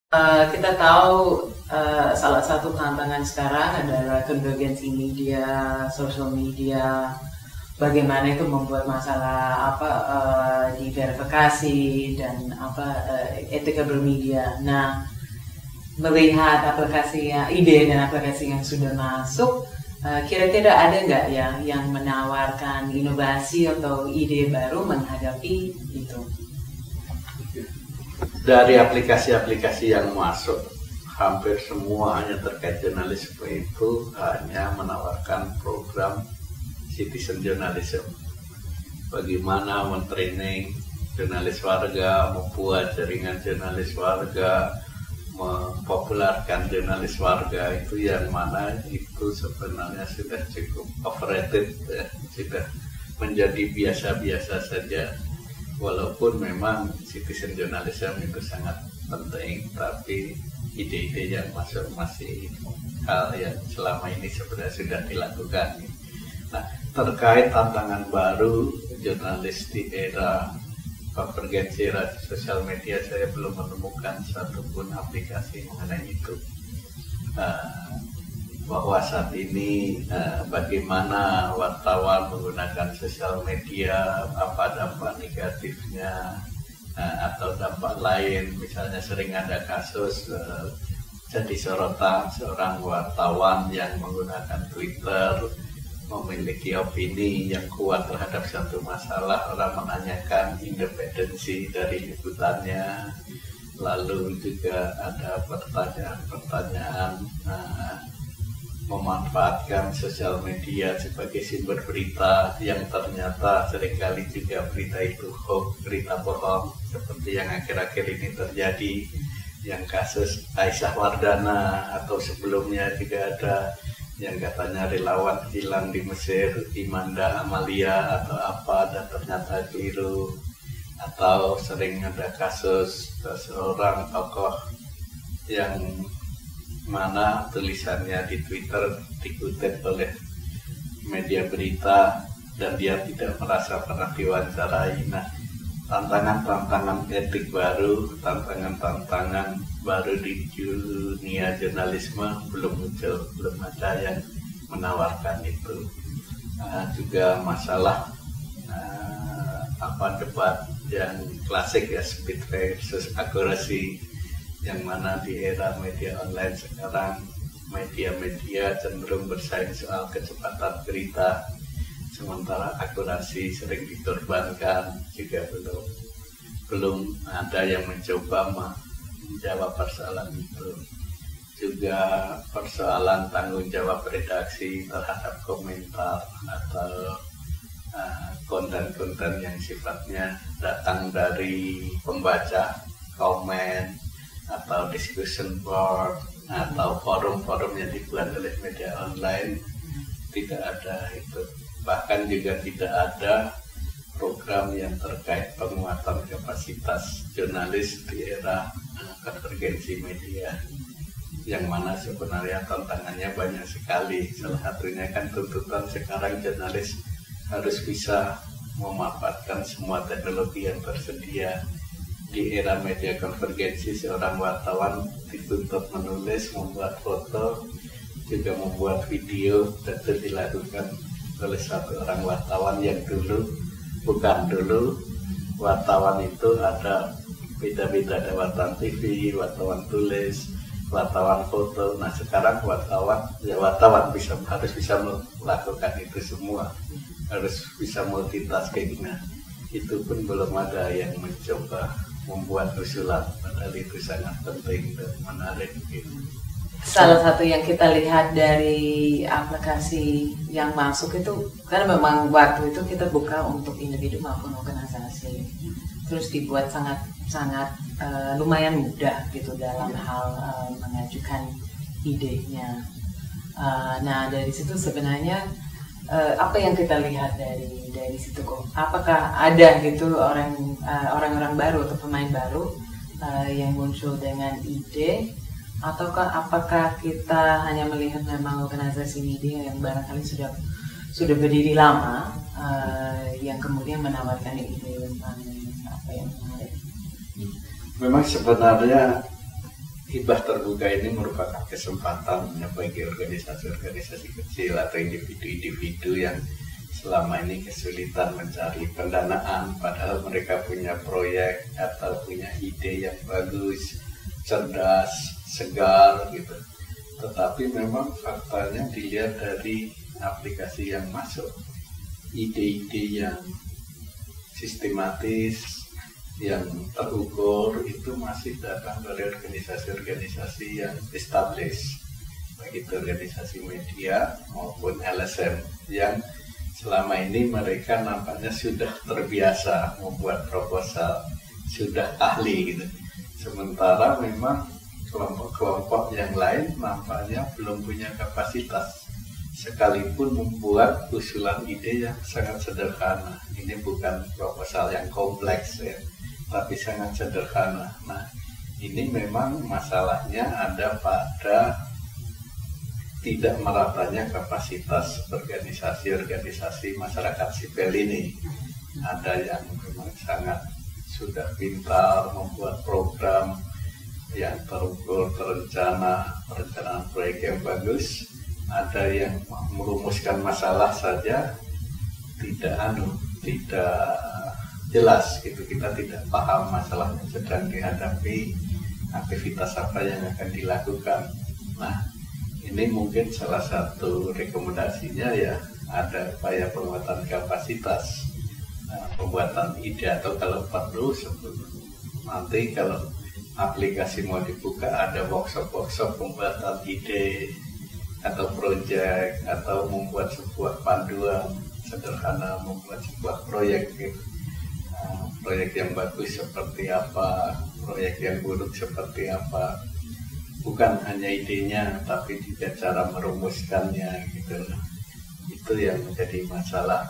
Kita tahu salah satu tantangan sekarang adalah konvergensi media, sosial media, bagaimana itu membuat masalah diverifikasi dan etika bermedia. Nah, melihat ide dan aplikasi yang sudah masuk, kira-kira ada nggak ya yang menawarkan inovasi atau ide baru menghadapi itu? Dari aplikasi-aplikasi yang masuk, hampir semua hanya terkait jurnalisme itu hanya menawarkan program citizen journalism. Bagaimana mentraining jurnalis warga, membuat jaringan jurnalis warga, mempopulerkan jurnalis warga, itu yang mana itu sebenarnya sudah cukup overrated, ya, sudah menjadi biasa-biasa saja. Walaupun memang citizen journalism itu sangat penting, tapi ide-ide yang masuk masih hal yang selama ini sebenarnya sudah dilakukan. Nah, terkait tantangan baru jurnalis di era konvergensi sosial media, saya belum menemukan satupun aplikasi mengenai itu. Bahwa saat ini bagaimana wartawan menggunakan sosial media, apa dampak negatifnya atau dampak lain. Misalnya sering ada kasus jadi sorotan seorang wartawan yang menggunakan Twitter, memiliki opini yang kuat terhadap satu masalah, orang menanyakan independensi dari liputannya. Lalu juga ada pertanyaan-pertanyaan memanfaatkan sosial media sebagai sumber berita yang ternyata seringkali juga berita itu hoax, berita bohong, seperti yang akhir-akhir ini terjadi, yang kasus Aisyah Wardana, atau sebelumnya juga ada yang katanya relawan hilang di Mesir, Imanda Amalia atau apa, dan ternyata keliru. Atau sering ada kasus seseorang tokoh yang mana tulisannya di Twitter dikutip oleh media berita dan dia tidak merasa pernah diwawancarai. Nah, tantangan-tantangan etik baru, tantangan-tantangan baru di dunia jurnalisme belum muncul, belum ada yang menawarkan itu. Juga masalah debat yang klasik ya, speed versus akurasi, yang mana di era media online sekarang media-media cenderung bersaing soal kecepatan berita, sementara akurasi sering dikorbankan. Juga belum ada yang mencoba menjawab persoalan itu. Juga persoalan tanggung jawab redaksi terhadap komentar atau konten-konten yang sifatnya datang dari pembaca, komen, atau discussion board, atau forum-forum yang dibuat oleh media online. Tidak ada itu. Bahkan juga tidak ada program yang terkait penguatan kapasitas jurnalis di era konvergensi media, yang mana sebenarnya tantangannya banyak sekali. Salah satunya kan tuntutan sekarang jurnalis harus bisa memanfaatkan semua teknologi yang tersedia. Di era media konvergensi, seorang wartawan dituntut menulis, membuat foto, juga membuat video, dan itu dilakukan oleh satu orang wartawan yang dulu wartawan itu ada beda-beda, ada wartawan TV, wartawan tulis, wartawan foto. Nah, sekarang wartawan harus bisa melakukan itu semua, harus bisa multitasking. Nah, itu pun belum ada yang mencoba membuat usulan, padahal itu sangat penting dan menarik gitu. Salah satu yang kita lihat dari aplikasi yang masuk itu, karena memang waktu itu kita buka untuk individu maupun organisasi, terus dibuat sangat lumayan mudah gitu dalam hal mengajukan idenya. Nah, dari situ sebenarnya apa yang kita lihat dari situ kok? Apakah ada gitu orang-orang baru atau pemain baru yang muncul dengan ide, ataukah apakah kita hanya melihat memang organisasi media yang barangkali sudah berdiri lama yang kemudian menawarkan ide tentang apa yang menarik? Memang sebenarnya hibah terbuka ini merupakan kesempatan bagi organisasi-organisasi kecil atau individu-individu yang selama ini kesulitan mencari pendanaan, padahal mereka punya proyek atau punya ide yang bagus, cerdas, segar gitu. Tetapi memang faktanya dilihat dari aplikasi yang masuk, ide-ide yang sistematis, yang terukur itu masih datang dari organisasi-organisasi yang established, baik itu organisasi media maupun LSM yang selama ini mereka nampaknya sudah terbiasa membuat proposal, sudah ahli gitu. Sementara memang kelompok-kelompok yang lain nampaknya belum punya kapasitas, sekalipun membuat usulan ide yang sangat sederhana. Ini bukan proposal yang kompleks ya, tapi sangat sederhana. Nah, ini memang masalahnya ada pada tidak meratanya kapasitas organisasi-organisasi masyarakat sipil ini. Ada yang memang sangat sudah pintar membuat program yang terukur, terencana, perencanaan proyek yang bagus. Ada yang merumuskan masalah saja tidak jelas gitu, kita tidak paham masalah yang sedang dihadapi, aktivitas apa yang akan dilakukan. Nah, ini mungkin salah satu rekomendasinya ya, ada upaya penguatan kapasitas, pembuatan ide, atau kalau perlu nanti kalau aplikasi mau dibuka ada workshop pembuatan ide atau proyek, atau membuat sebuah panduan sederhana, membuat sebuah proyek gitu. Proyek yang bagus seperti apa, proyek yang buruk seperti apa, bukan hanya idenya tapi juga cara merumuskannya gitu. Itu yang menjadi masalah